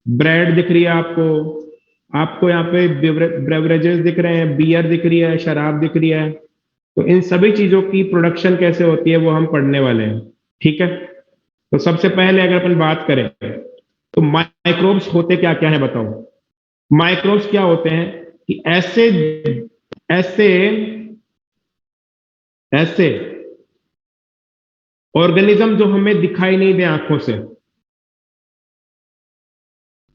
Bread दिख रही है आपको, आपको यहाँ पे ब्रेवरेजेस दिख रहे हैं, बियर दिख रही है, शराब दिख रही है। तो इन सभी चीजों की प्रोडक्शन कैसे होती है वो हम पढ़ने वाले हैं। ठीक है, तो सबसे पहले अगर अपन बात करें तो माइक्रोब्स होते क्या क्या है बताओ। माइक्रोब्स क्या होते हैं कि ऐसे ऐसे ऐसे ऑर्गेनिज्म जो हमें दिखाई नहीं दे आंखों से।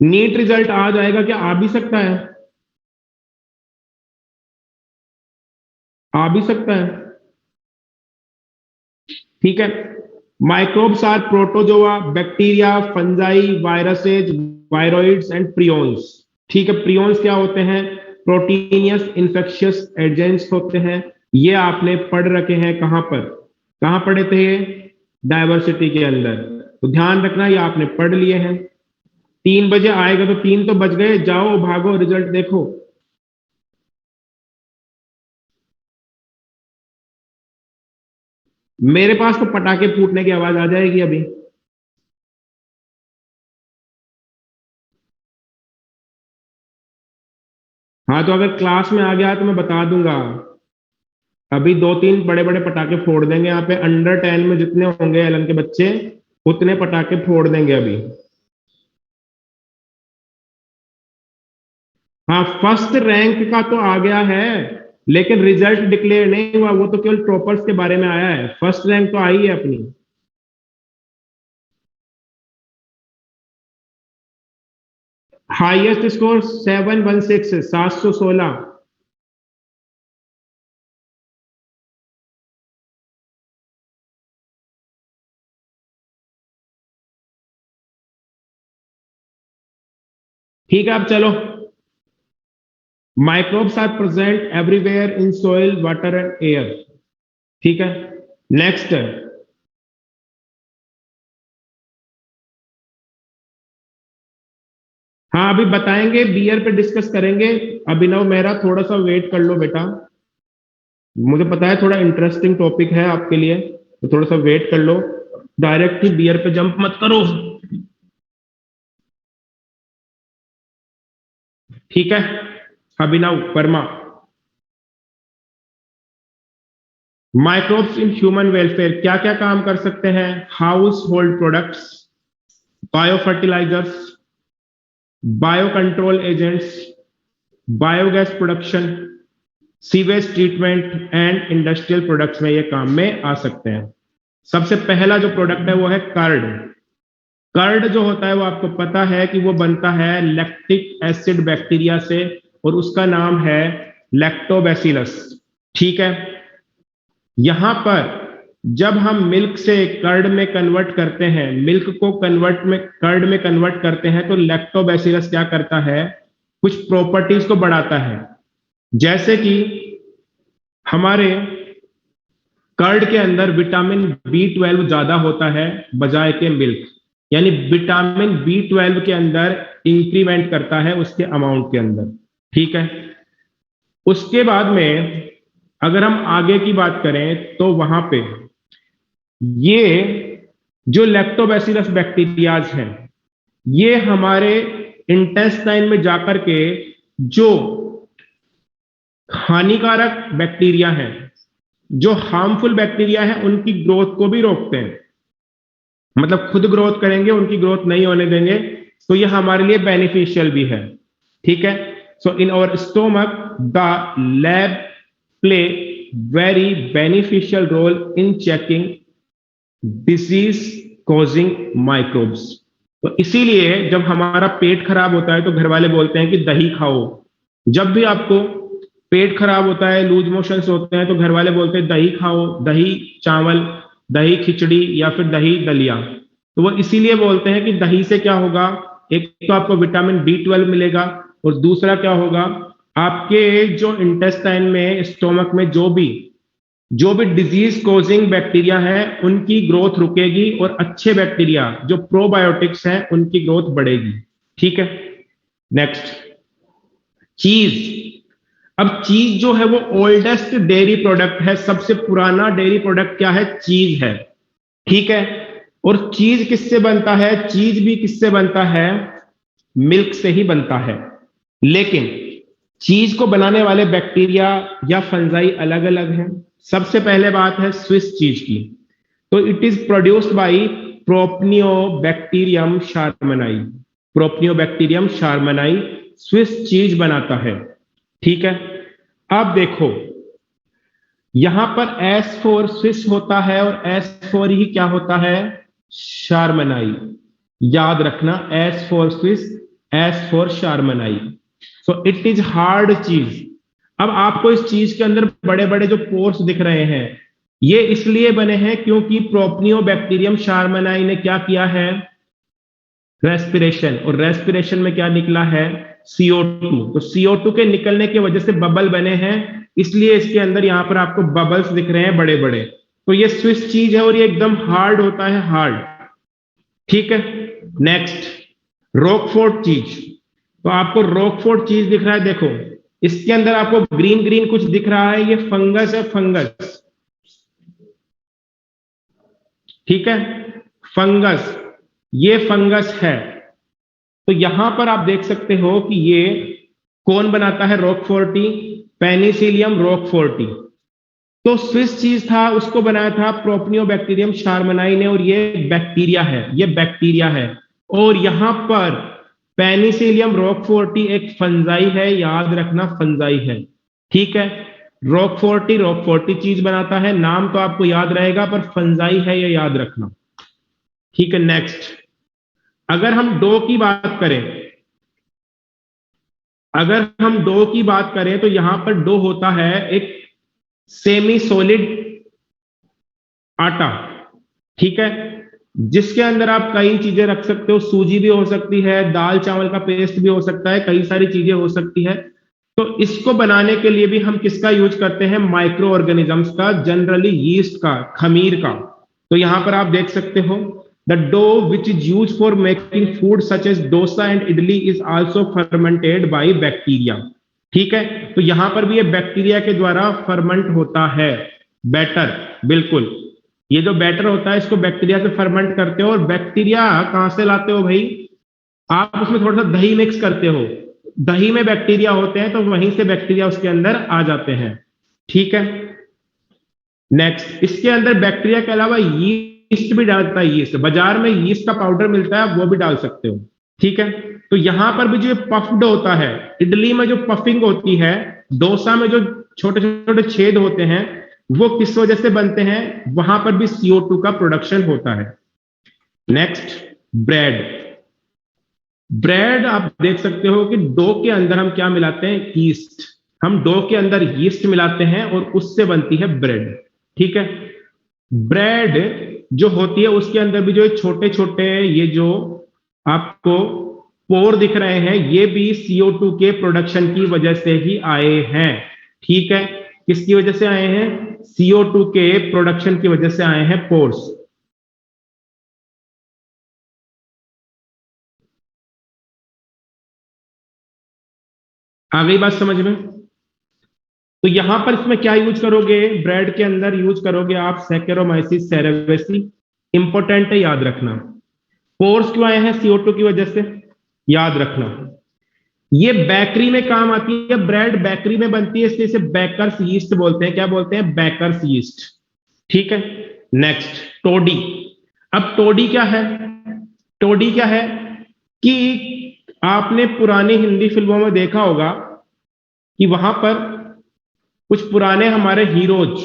नीट रिजल्ट आ जाएगा क्या? आ भी सकता है, आ भी सकता है। ठीक है, microbes are protozoa, bacteria, fungi, viruses, viroids and prions. ठीक है, प्रियोन्स क्या होते हैं? प्रोटीनियस इन्फेक्शियस एजेंट्स होते हैं। ये आपने पढ़ रखे हैं कहां पर? कहां पढ़े थे ये? डायवर्सिटी के अंदर। तो ध्यान रखना ये आपने पढ़ लिए हैं। 3 बजे आएगा तो 3 तो बज गए, जाओ भागो रिजल्ट देखो। मेरे पास तो पटाखे फूटने की आवाज आ जाएगी अभी। हाँ, तो अगर क्लास में आ गया तो मैं बता दूंगा। अभी 2-3 बड़े बड़े पटाखे फोड़ देंगे यहाँ पे। अंडर 10 में जितने होंगे एलन के बच्चे, उतने पटाखे फोड़ देंगे अभी। हाँ, फर्स्ट रैंक का तो आ गया है, लेकिन रिजल्ट डिक्लेयर नहीं हुआ। वो तो केवल टॉपर्स के बारे में आया है, फर्स्ट रैंक तो आई है अपनी। Highest score 716, 716। ठीक है, अब चलो। Microbes are present everywhere in soil, water and air. ठीक है, नेक्स्ट। हाँ, अभी बताएंगे, बियर पे डिस्कस करेंगे। अभिनव मेहरा, थोड़ा सा वेट कर लो बेटा। मुझे पता है थोड़ा इंटरेस्टिंग टॉपिक है आपके लिए, तो थोड़ा सा वेट कर लो। डायरेक्ट ही बियर पे जंप मत करो। ठीक है, Abhinav Varma. Microbes in human welfare क्या क्या काम कर सकते हैं? Household products, biofertilizers, biocontrol agents, biogas production, sewage treatment and industrial products में ये काम में आ सकते हैं। सबसे पहला जो प्रोडक्ट है वो है कर्ड। कर्ड जो होता है वो आपको पता है कि वो बनता है लैक्टिक एसिड बैक्टीरिया से, और उसका नाम है लैक्टोबैसिलस। ठीक है, यहां पर जब हम मिल्क से कर्ड में कन्वर्ट करते हैं, मिल्क को कन्वर्ट में कर्ड में कन्वर्ट करते हैं, तो लैक्टोबैसिलस क्या करता है? कुछ प्रॉपर्टीज को बढ़ाता है। जैसे कि हमारे कर्ड के अंदर विटामिन B12 ज्यादा होता है बजाय के मिल्क, यानी विटामिन B12 के अंदर इंक्रीमेंट करता है उसके अमाउंट के अंदर। ठीक है, उसके बाद में अगर हम आगे की बात करें तो वहां पे ये जो लैक्टोबैसिलस बैक्टीरियाज हैं, ये हमारे इंटेस्टाइन में जाकर के जो हानिकारक बैक्टीरिया हैं, जो हार्मफुल बैक्टीरिया है, उनकी ग्रोथ को भी रोकते हैं। मतलब खुद ग्रोथ करेंगे, उनकी ग्रोथ नहीं होने देंगे, तो ये हमारे लिए बेनिफिशियल भी है। ठीक है, so in our stomach the LAB play very beneficial role in checking disease causing microbes. तो इसीलिए जब हमारा पेट खराब होता है तो घर वाले बोलते हैं कि दही खाओ। जब भी आपको पेट खराब होता है, लूज मोशंस होते हैं, तो घर वाले बोलते हैं दही खाओ, दही चावल, दही खिचड़ी या फिर दही दलिया। तो वो इसीलिए बोलते हैं कि दही से क्या होगा? एक तो आपको विटामिन B12 मिलेगा, और दूसरा क्या होगा? आपके जो इंटेस्टाइन में, स्टोमक में जो भी डिजीज कॉजिंग बैक्टीरिया है उनकी ग्रोथ रुकेगी, और अच्छे बैक्टीरिया जो प्रोबायोटिक्स हैं उनकी ग्रोथ बढ़ेगी। ठीक है, नेक्स्ट, चीज। अब चीज जो है वो ओल्डेस्ट डेयरी प्रोडक्ट है, सबसे पुराना डेयरी प्रोडक्ट क्या है? चीज है। ठीक है, और चीज किससे बनता है? चीज भी किससे बनता है? मिल्क से ही बनता है। लेकिन चीज को बनाने वाले बैक्टीरिया या फंजाई अलग अलग हैं। सबसे पहले बात है स्विस चीज की, तो it is produced by Propionibacterium shermanii. Propionibacterium shermanii Swiss cheese बनाता है। ठीक है, अब देखो यहां पर S4 स्विस होता है और S4 ही क्या होता है, शार्मनाई। याद रखना S4 Swiss, S4 shermanii. So it is hard cheese. अब आपको इस चीज के अंदर बड़े बड़े जो पोर्स दिख रहे हैं, ये इसलिए बने हैं क्योंकि प्रोपनियोबैक्टीरियम शार्मनाई ने क्या किया है, रेस्पिरेशन, और रेस्पिरेशन में क्या निकला है, CO2। तो CO2 के निकलने की वजह से बबल बने हैं, इसलिए इसके अंदर यहां पर आपको बबल्स दिख रहे हैं बड़े बड़े। तो ये स्विस चीज है और ये एकदम हार्ड होता है, हार्ड। ठीक है, नेक्स्ट रॉकफोर्ट चीज। तो आपको रॉकफोर्ट चीज दिख रहा है, देखो इसके अंदर आपको ग्रीन ग्रीन कुछ दिख रहा है, ये फंगस है, फंगस। ठीक है, फंगस, ये फंगस है। तो यहां पर आप देख सकते हो कि ये कौन बनाता है, रॉकफोर्टी, पेनिसिलियम रॉकफोर्टी। तो स्विस चीज था, उसको बनाया था प्रोपनियोबैक्टीरियम शार्मनाई ने, और ये बैक्टीरिया है, ये बैक्टीरिया है। और यहां पर पेनिसिलियम रॉकफोर्टी एक फंजाई है, याद रखना फंजाई है। ठीक है, रॉकफोर्टी रॉकफोर्टी चीज बनाता है, नाम तो आपको याद रहेगा, पर फंजाई है ये याद रखना। ठीक है, नेक्स्ट अगर हम डो की बात करें, अगर हम डो की बात करें तो यहां पर डो होता है एक सेमी सॉलिड आटा। ठीक है, जिसके अंदर आप कई चीजें रख सकते हो, सूजी भी हो सकती है, दाल चावल का पेस्ट भी हो सकता है, कई सारी चीजें हो सकती है। तो इसको बनाने के लिए भी हम किसका यूज करते हैं, माइक्रो ऑर्गेनिजम्स का, जनरली यीस्ट का, खमीर का। तो यहां पर आप देख सकते हो the dough which is use for making food such as dosa and idli is also fermented by bacteria. ठीक है, तो यहां पर भी ये बैक्टीरिया के द्वारा फर्मेंट होता है। बैटर, बिल्कुल, ये जो बैटर होता है इसको बैक्टीरिया से फर्मेंट करते हो। और बैक्टीरिया कहां से लाते हो भाई, आप उसमें थोड़ा सा दही मिक्स करते हो, दही में बैक्टीरिया होते हैं, तो वहीं से बैक्टीरिया उसके अंदर आ जाते हैं। ठीक है, नेक्स्ट इसके अंदर बैक्टीरिया के अलावा यीस्ट भी डालता है। यीस्ट, बाजार में यीस्ट का पाउडर मिलता है, वो भी डाल सकते हो। ठीक है, तो यहां पर भी जो पफ्ड होता है, इडली में जो पफिंग होती है, डोसा में जो छोटे छोटे छेद होते हैं, वो किस वजह से बनते हैं, वहां पर भी CO2 का प्रोडक्शन होता है। Next bread. ब्रेड आप देख सकते हो कि डो के अंदर हम क्या मिलाते हैं, यीस्ट। हम डो के अंदर यीस्ट मिलाते हैं और उससे बनती है ब्रेड। ठीक है, ब्रेड जो होती है उसके अंदर भी जो छोटे छोटे ये जो आपको पोर दिख रहे हैं, ये भी CO2 के प्रोडक्शन की वजह से ही आए हैं। ठीक है, किसकी वजह से आए हैं, CO2 के प्रोडक्शन की वजह से आए हैं पोर्स। आ गई बात समझ में। तो यहां पर इसमें क्या यूज करोगे, ब्रेड के अंदर यूज करोगे आप सैकेरोमाइसिस सेरेवेसी। इंपॉर्टेंट है, याद रखना। पोर्स क्यों आए हैं, CO2 की वजह से, याद रखना। ये बेकरी में काम आती है, ब्रेड बेकरी में बनती है, इसलिए इसे बेकर्स यीस्ट बोलते हैं। क्या बोलते हैं, बेकर्स यीस्ट। ठीक है, नेक्स्ट टोडी। अब टोडी क्या है, टोडी क्या है कि आपने पुरानी हिंदी फिल्मों में देखा होगा कि वहां पर कुछ पुराने हमारे हीरोज,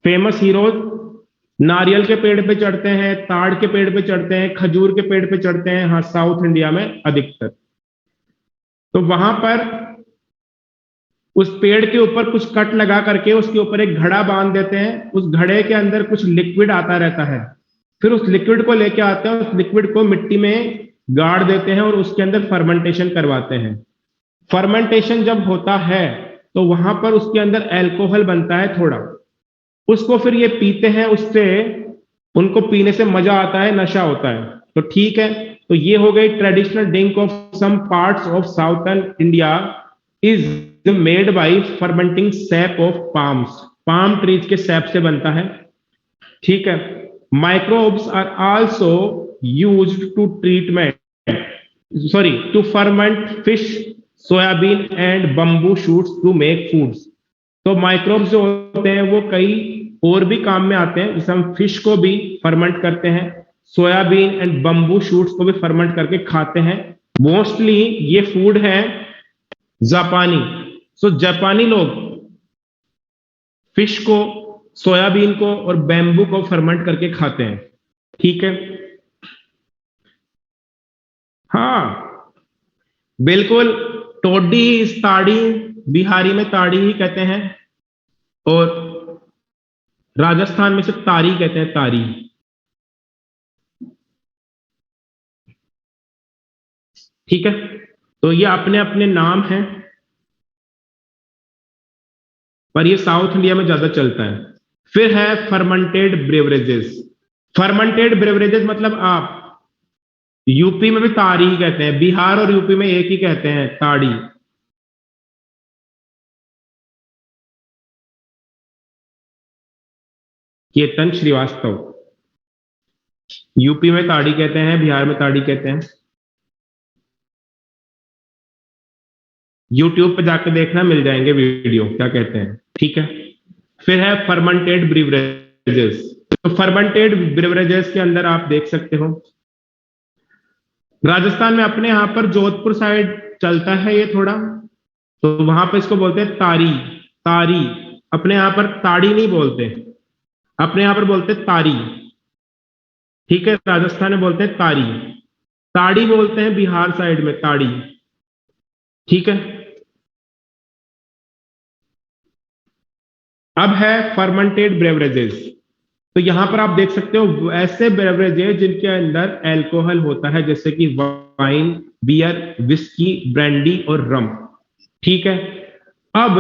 फेमस हीरोज, नारियल के पेड़ पे चढ़ते हैं, ताड़ के पेड़ पे चढ़ते हैं, खजूर के पेड़ पे चढ़ते हैं, हाँ साउथ इंडिया में अधिकतर। तो वहां पर उस पेड़ के ऊपर कुछ कट लगा करके उसके ऊपर एक घड़ा बांध देते हैं, उस घड़े के अंदर कुछ लिक्विड आता रहता है, फिर उस लिक्विड को लेके आते हैं, उस लिक्विड को मिट्टी में गाड़ देते हैं और उसके अंदर फर्मेंटेशन करवाते हैं। फर्मेंटेशन जब होता है तो वहां पर उसके अंदर अल्कोहल बनता है थोड़ा, उसको फिर ये पीते हैं, उससे उनको पीने से मजा आता है, नशा होता है। तो ठीक है, तो ये हो गई traditional drink of some parts of southern India is made by fermenting sap of palms. Palm trees के सैप से बनता है। ठीक है, microbes are also used to treatment sorry, to ferment fish, soybean and bamboo shoots to make foods. तो microbes जो होते हैं वो कई और भी काम में आते हैं, जैसे हम फिश को भी फर्मेंट करते हैं, सोयाबीन एंड बम्बू शूट्स को भी फर्मेंट करके खाते हैं। मोस्टली ये फूड है जापानी। सो जापानी लोग फिश को, सोयाबीन को और बैम्बू को फर्मेंट करके खाते हैं। ठीक है, हाँ बिल्कुल। टोडी इस ताड़ी, बिहारी में ताड़ी ही कहते हैं और राजस्थान में से तारी कहते हैं, तारी। ठीक है, तो ये अपने अपने नाम हैं, पर ये साउथ इंडिया में ज्यादा चलता है। फिर है फर्मेंटेड ब्रेवरेजेस। फर्मेंटेड ब्रेवरेजेस मतलब आप यूपी में भी तारी ही कहते हैं, बिहार और यूपी में एक ही कहते हैं, ताड़ी। केतन श्रीवास्तव, यूपी में ताड़ी कहते हैं, बिहार में ताड़ी कहते हैं। यूट्यूब पे जाके देखना, मिल जाएंगे वीडियो क्या कहते हैं। ठीक है, फिर है फर्मेंटेड ब्रीवरेजेस। तो फर्मेंटेड ब्रीवरेजेस के अंदर आप देख सकते हो, राजस्थान में अपने यहां पर जोधपुर साइड चलता है ये थोड़ा, तो वहां पे इसको बोलते हैं तारी। तारी, अपने यहां पर ताड़ी नहीं बोलते, अपने यहां पर बोलते हैं तारी। ठीक है, राजस्थान में बोलते हैं तारी। ताड़ी बोलते हैं बिहार साइड में, ताड़ी। ठीक है, अब है फर्मेंटेड ब्रेवरेजेस। तो यहां पर आप देख सकते हो ऐसे ब्रेवरेजेस जिनके अंदर अल्कोहल होता है, जैसे कि वाइन, बियर, विस्की, ब्रांडी और रम। ठीक है, अब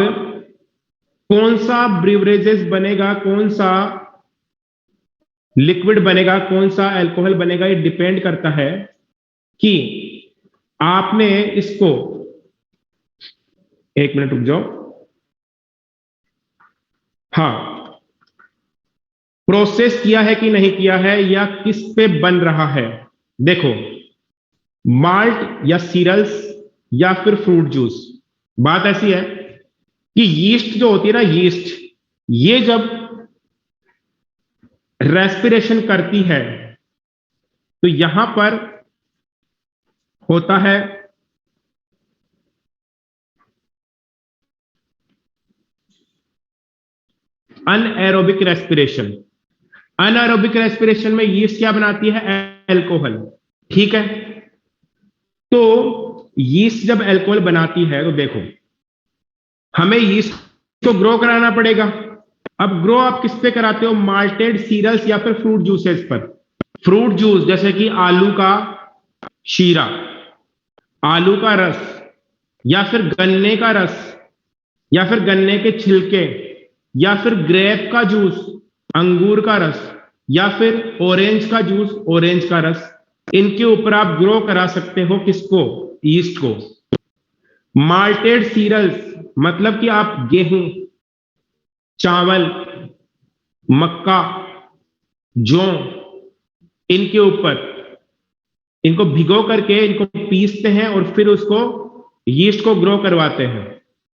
कौन सा ब्रेवरेजेस बनेगा, कौन सा लिक्विड बनेगा, कौन सा अल्कोहल बनेगा, ये डिपेंड करता है कि आपने इसको, एक मिनट रुक जाओ, हाँ, प्रोसेस किया है कि नहीं किया है, या किस पे बन रहा है। देखो, माल्ट या सीरल्स या फिर फ्रूट जूस। बात ऐसी है कि यीस्ट जो होती है ना, यीस्ट, ये जब रेस्पिरेशन करती है तो यहां पर होता है अनएरोबिक रेस्पिरेशन। अनएरोबिक रेस्पिरेशन में यीस्ट क्या बनाती है, अल्कोहल। ठीक है, तो यीस्ट जब अल्कोहल बनाती है तो देखो, हमें यीस्ट को ग्रो कराना पड़ेगा। अब ग्रो आप किस पे कराते हो, माल्टेड सीरल्स या फिर फ्रूट जूसेस पर। फ्रूट जूस जैसे कि आलू का शीरा, आलू का रस, या फिर गन्ने का रस, या फिर गन्ने के छिलके, या फिर ग्रेप का जूस, अंगूर का रस, या फिर ऑरेंज का जूस, ऑरेंज का रस। इनके ऊपर आप ग्रो करा सकते हो किसको, ईस्ट को। माल्टेड सीरियल्स मतलब कि आप गेहूं, चावल, मक्का, जौ, इनके ऊपर, इनको भिगो करके इनको पीसते हैं और फिर उसको यीस्ट को ग्रो करवाते हैं।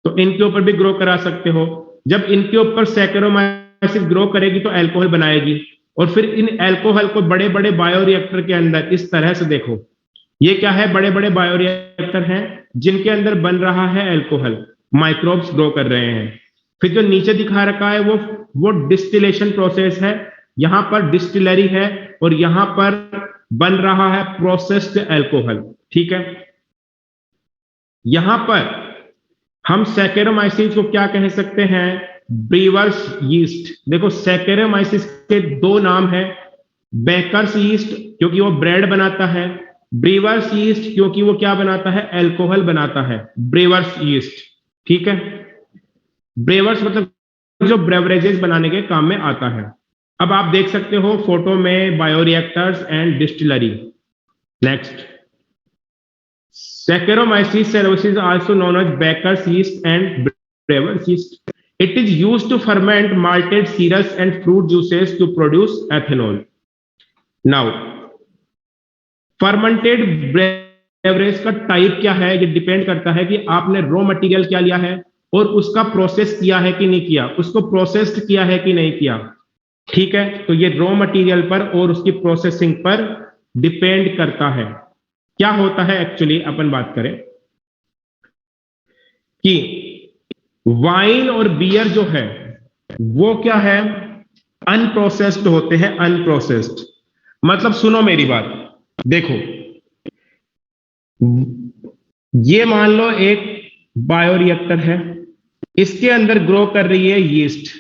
तो इनके ऊपर भी ग्रो करा सकते हो। जब इनके ऊपर सैकेरोमाइसिस ग्रो करेगी तो अल्कोहल बनाएगी, और फिर इन अल्कोहल को बड़े बड़े बायोरिएक्टर के अंदर इस तरह से देखो, ये क्या है, बड़े बड़े बायोरिएक्टर हैं जिनके अंदर बन रहा है अल्कोहल, माइक्रोब्स ग्रो कर रहे हैं। फिर जो नीचे दिखा रखा है वो डिस्टिलेशन प्रोसेस है, यहां पर डिस्टिलरी है और यहां पर बन रहा है प्रोसेस्ड अल्कोहल। ठीक है, यहां पर हम सैकेरोमाइसिस को क्या कह सकते हैं, ब्रीवर्स यीस्ट। देखो, सैकेरोमाइसिस के दो नाम है, बेकर्स यीस्ट क्योंकि वो ब्रेड बनाता है, ब्रीवर्स यीस्ट क्योंकि वो क्या बनाता है, अल्कोहल बनाता है, ब्रीवर्स यीस्ट। ठीक है, ब्रेवर्स मतलब जो ब्रेवरेजेस बनाने के काम में आता है। अब आप देख सकते हो फोटो में bioreactors and distillery. Next, Saccharomyces cerevisiae is also known as baker's yeast and brewer's yeast. It is used to ferment malted cereals and fruit juices to produce ethanol. Now, fermented average का type क्या है, ये depend करता है कि आपने raw material क्या लिया है और उसका प्रोसेस किया है कि नहीं किया, उसको प्रोसेस्ड किया है कि नहीं किया। ठीक है, तो ये रॉ मटेरियल पर और उसकी प्रोसेसिंग पर डिपेंड करता है। क्या होता है एक्चुअली, अपन बात करें कि वाइन और बियर जो है वो क्या है, अनप्रोसेस्ड होते हैं, अनप्रोसेस्ड। मतलब सुनो मेरी बात, देखो ये मान लो एक बायोरिएक्टर है, इसके अंदर ग्रो कर रही है यीस्ट।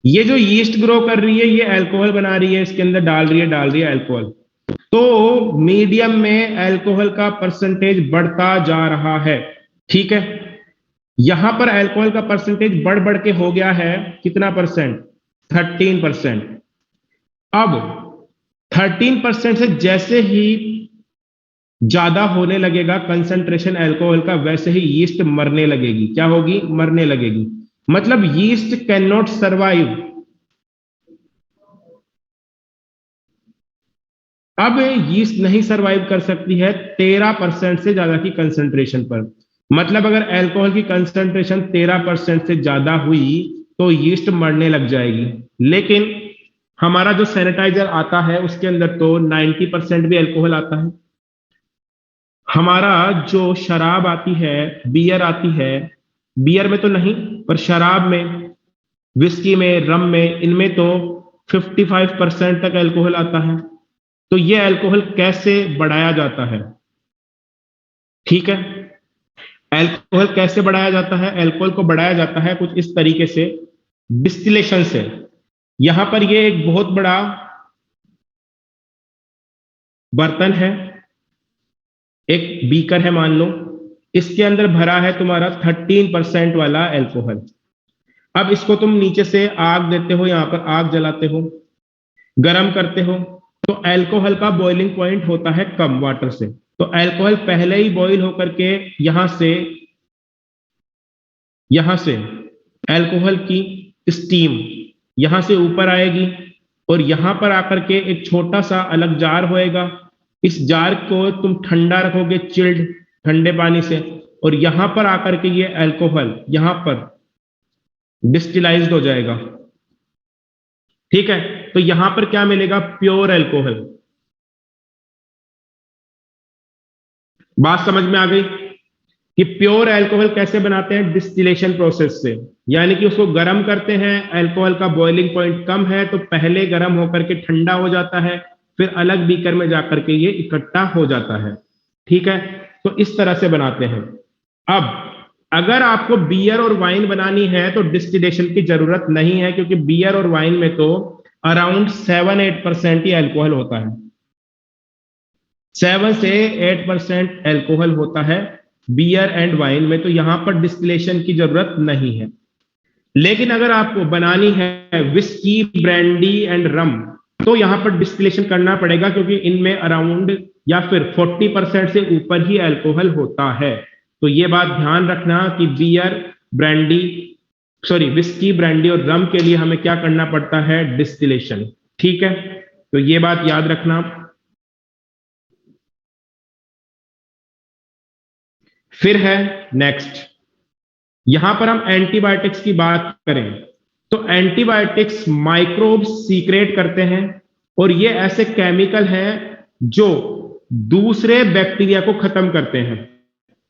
ये जो यीस्ट ग्रो कर रही है ये अल्कोहल बना रही है, इसके अंदर डाल रही है अल्कोहल। तो मीडियम में अल्कोहल का परसेंटेज बढ़ता जा रहा है। ठीक है, यहां पर अल्कोहल का परसेंटेज बढ़ बढ़ के हो गया है कितना परसेंट, 13%। अब 13% से जैसे ही ज्यादा होने लगेगा कंसंट्रेशन अल्कोहल का, वैसे ही यीस्ट मरने लगेगी। क्या होगी, मरने लगेगी। मतलब यीस्ट कैन नॉट सर्वाइव। अब यीस्ट नहीं सर्वाइव कर सकती है 13% से ज्यादा की कंसंट्रेशन पर। मतलब अगर अल्कोहल की कंसंट्रेशन 13% से ज्यादा हुई तो यीस्ट मरने लग जाएगी। लेकिन हमारा जो सैनिटाइजर आता है उसके अंदर तो 90% भी अल्कोहल आता है। हमारा जो शराब आती है, बियर आती है, बियर में तो नहीं पर शराब में, विस्की में, रम में, इनमें तो 55% तक अल्कोहल आता है। तो ये अल्कोहल कैसे बढ़ाया जाता है, ठीक है, अल्कोहल कैसे बढ़ाया जाता है, अल्कोहल को बढ़ाया जाता है कुछ इस तरीके से, डिस्टिलेशन से। यहां पर ये एक बहुत बड़ा बर्तन है, एक बीकर है मान लो, इसके अंदर भरा है तुम्हारा 13% वाला अल्कोहल। अब इसको तुम नीचे से आग देते हो, यहां पर आग जलाते हो, गर्म करते हो, तो अल्कोहल का बॉइलिंग पॉइंट होता है कम वाटर से। तो अल्कोहल पहले ही बॉइल होकर के यहां से अल्कोहल की स्टीम यहां से ऊपर आएगी और यहां पर आकर के एक छोटा सा अलग जार होएगा। इस जार को तुम ठंडा रखोगे, चिल्ड, ठंडे पानी से, और यहां पर आकर के ये अल्कोहल यहां पर डिस्टिलाइज्ड हो जाएगा। ठीक है, तो यहां पर क्या मिलेगा, प्योर अल्कोहल। बात समझ में आ गई कि प्योर अल्कोहल कैसे बनाते हैं, डिस्टिलेशन प्रोसेस से। यानी कि उसको गर्म करते हैं, अल्कोहल का बॉइलिंग पॉइंट कम है तो पहले गर्म होकर के ठंडा हो जाता है, फिर अलग बीकर में जाकर के ये इकट्ठा हो जाता है। ठीक है, तो इस तरह से बनाते हैं। अब अगर आपको बियर और वाइन बनानी है तो डिस्टिलेशन की जरूरत नहीं है, क्योंकि बियर और वाइन में तो अराउंड 7-8% ही अल्कोहल होता है। 7 से 8% अल्कोहल होता है बियर एंड वाइन में, तो यहां पर डिस्टिलेशन की जरूरत नहीं है। लेकिन अगर आपको बनानी है विस्की, ब्रांडी एंड रम, तो यहां पर डिस्टिलेशन करना पड़ेगा, क्योंकि इनमें अराउंड या फिर 40% से ऊपर ही अल्कोहल होता है। तो ये बात ध्यान रखना कि विस्की, ब्रांडी और रम के लिए हमें क्या करना पड़ता है, डिस्टिलेशन। ठीक है, तो ये बात याद रखना। फिर है नेक्स्ट, यहां पर हम एंटीबायोटिक्स की बात करें तो एंटीबायोटिक्स माइक्रोब्स सीक्रेट करते हैं, और ये ऐसे केमिकल हैं जो दूसरे बैक्टीरिया को खत्म करते हैं।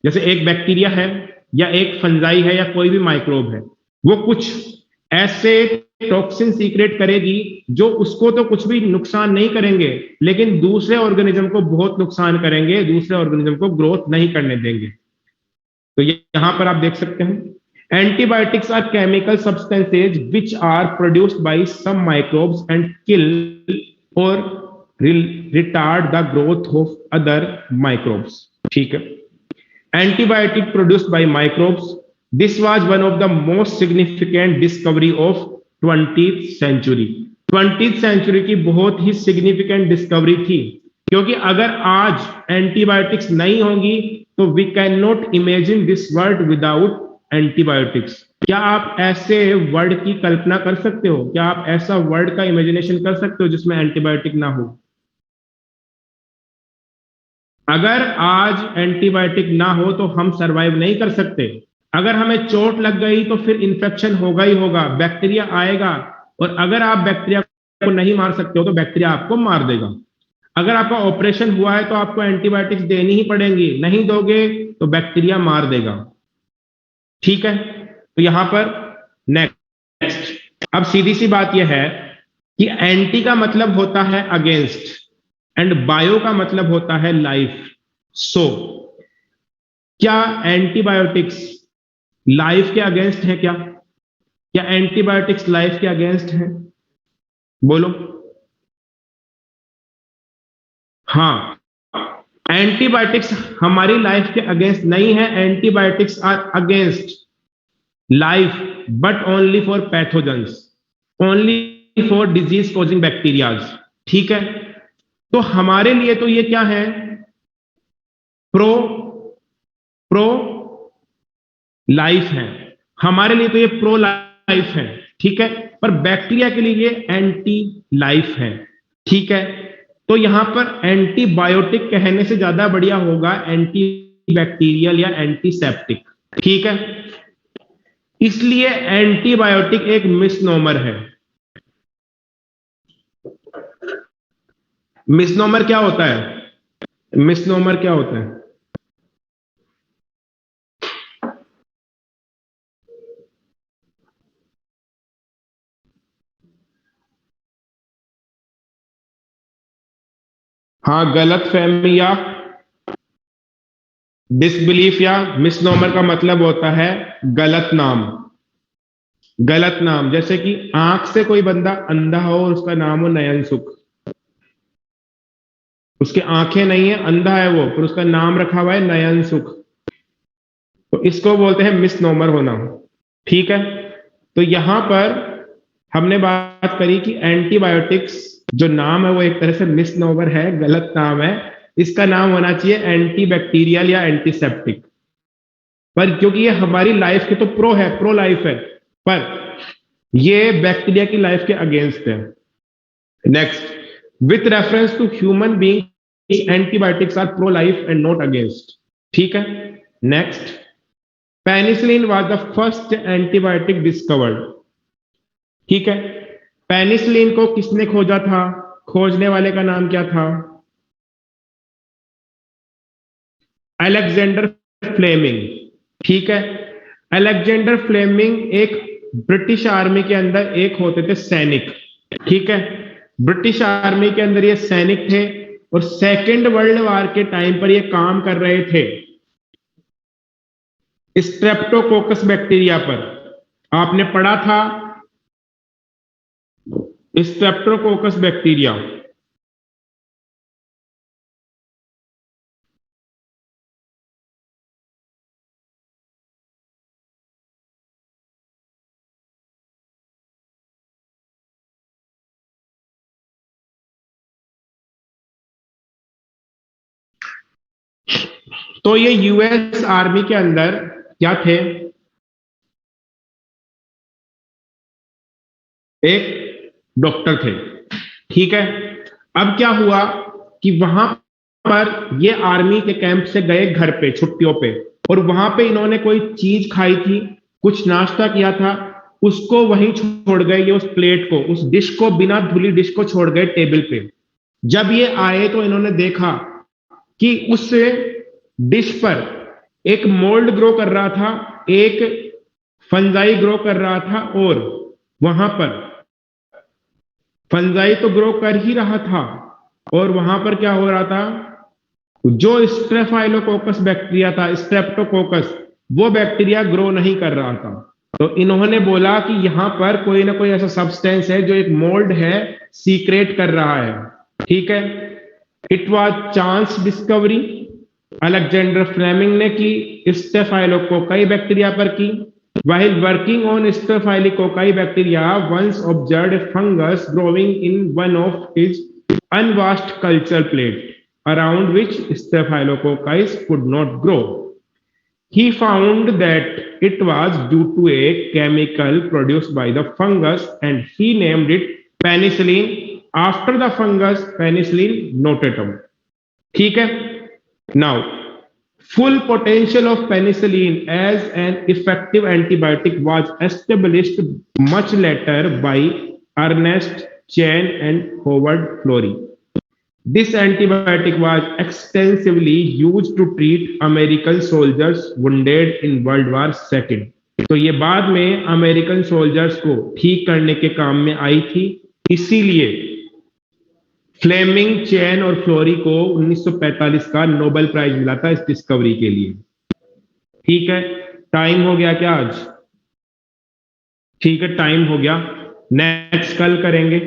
जैसे एक बैक्टीरिया है या एक फंजाई है या कोई भी माइक्रोब है, वो कुछ ऐसे टॉक्सिन सीक्रेट करेगी जो उसको तो कुछ भी नुकसान नहीं करेंगे, लेकिन दूसरे ऑर्गेनिज्म को बहुत नुकसान करेंगे, दूसरे ऑर्गेनिज्म को ग्रोथ नहीं करने देंगे। तो यहां पर आप देख सकते हैं, antibiotics are chemical substances which are produced by some microbes and kill or retard the growth of other microbes. ठीक है, antibiotic produced by microbes, this was one of the most significant discovery of 20th century. 20th century की बहुत ही significant discovery थी, क्योंकि अगर आज antibiotics नहीं होंगी तो we can not imagine this world without antibiotics. क्या आप ऐसे वर्ड की कल्पना कर सकते हो, क्या आप ऐसा वर्ड का इमेजिनेशन कर सकते हो जिसमें एंटीबायोटिक ना हो? अगर आज एंटीबायोटिक ना हो तो हम सरवाइव नहीं कर सकते। अगर हमें चोट लग गई तो फिर इन्फेक्शन होगा ही होगा, बैक्टीरिया आएगा, और अगर आप बैक्टीरिया को नहीं मार सकते हो तो बैक्टीरिया आपको मार देगा। अगर आपका ऑपरेशन हुआ है तो आपको एंटीबायोटिक्स देनी ही पड़ेंगी, नहीं दोगे तो बैक्टीरिया मार देगा। ठीक है, तो यहां पर नेक्स्ट, अब सीधी सी बात यह है कि एंटी का मतलब होता है अगेंस्ट एंड बायो का मतलब होता है लाइफ। सो क्या एंटीबायोटिक्स लाइफ के अगेंस्ट है? क्या एंटीबायोटिक्स लाइफ के अगेंस्ट है? बोलो। हाँ, एंटीबायोटिक्स हमारी लाइफ के अगेंस्ट नहीं है। Antibiotics are against life but only for pathogens, only for disease causing bacterias. ठीक है, तो हमारे लिए तो ये क्या है? प्रो प्रो लाइफ है, हमारे लिए तो ये प्रो लाइफ है। ठीक है, पर बैक्टीरिया के लिए ये एंटी लाइफ है। ठीक है, तो यहां पर एंटीबायोटिक कहने से ज्यादा बढ़िया होगा एंटी बैक्टीरियल या एंटीसेप्टिक। ठीक है, इसलिए एंटीबायोटिक एक मिसनोमर है। मिसनोमर क्या होता है? मिसनोमर क्या होता है? हाँ, गलत फहमी या डिसबिलीफ, या मिसनोमर का मतलब होता है गलत नाम। गलत नाम, जैसे कि आंख से कोई बंदा अंधा हो और उसका नाम हो नयन सुख। उसके आंखें नहीं है, अंधा है वो, पर उसका नाम रखा हुआ है नयन सुख, तो इसको बोलते हैं मिसनोमर होना। ठीक है, तो यहां पर हमने बात करी कि एंटीबायोटिक्स जो नाम है वो एक तरह से मिसनोमर है, गलत नाम है। इसका नाम होना चाहिए एंटी बैक्टीरियल या एंटीसेप्टिक। पर क्योंकि ये हमारी लाइफ के तो प्रो है, प्रो लाइफ है, पर ये बैक्टीरिया की लाइफ के अगेंस्ट है। Next, with reference to human being antibiotics are pro life and not against. ठीक है, next, penicillin was the first antibiotic discovered. ठीक है, पेनिसिलिन को किसने खोजा था? खोजने वाले का नाम क्या था? Alexander Fleming. ठीक है, अलेक्जेंडर फ्लेमिंग एक ब्रिटिश आर्मी के अंदर एक होते थे सैनिक। ठीक है, ब्रिटिश आर्मी के अंदर ये सैनिक थे और सेकेंड वर्ल्ड वॉर के टाइम पर ये काम कर रहे थे स्ट्रेप्टोकोकस बैक्टीरिया पर। आपने पढ़ा था स्ट्रेप्टोकोकस बैक्टीरिया। तो ये यूएस आर्मी के अंदर क्या थे? एक डॉक्टर थे। ठीक है, अब क्या हुआ कि वहां पर ये आर्मी के कैंप से गए घर पे छुट्टियों पे, और वहां पे इन्होंने कोई चीज खाई थी, कुछ नाश्ता किया था, उसको वहीं छोड़ गए, ये उस प्लेट को, उस डिश को, बिना धुली डिश को छोड़ गए टेबल पे। जब ये आए तो इन्होंने देखा कि उस डिश पर एक मोल्ड ग्रो कर रहा था, एक फंजाई ग्रो कर रहा था, और वहां पर फंजाई तो ग्रो कर ही रहा था, और वहां पर क्या हो रहा था? जो स्ट्रेफाइलोकोकस बैक्टीरिया था, स्ट्रेप्टोकोकस, वो बैक्टीरिया ग्रो नहीं कर रहा था। तो इन्होंने बोला कि यहां पर कोई ना कोई ऐसा सब्सटेंस है जो एक मोल्ड है सीक्रेट कर रहा है। ठीक है, it was chance discovery. Alexander Fleming ने की स्टेफाइलोकोकाई बैक्टीरिया पर की। While working on Staphylococcus bacteria, once observed a fungus growing in one of his unwashed culture plate, around which Staphylococcus could not grow. He found that it was due to a chemical produced by the fungus, and he named it penicillin after the fungus Penicillium notatum. ठीक है, Now, full potential of penicillin as an effective antibiotic was established much later by Ernest Chen and Howard Florey. This antibiotic was extensively used to treat American soldiers wounded in World War II. तो ये बाद में American soldiers को ठीक करने के काम में आई थी, इसीलिए फ्लेमिंग, चैन और फ्लोरी को 1945 का नोबेल प्राइज मिला था इस डिस्कवरी के लिए। ठीक है, टाइम हो गया क्या आज? ठीक है, टाइम हो गया, नेक्स्ट कल करेंगे।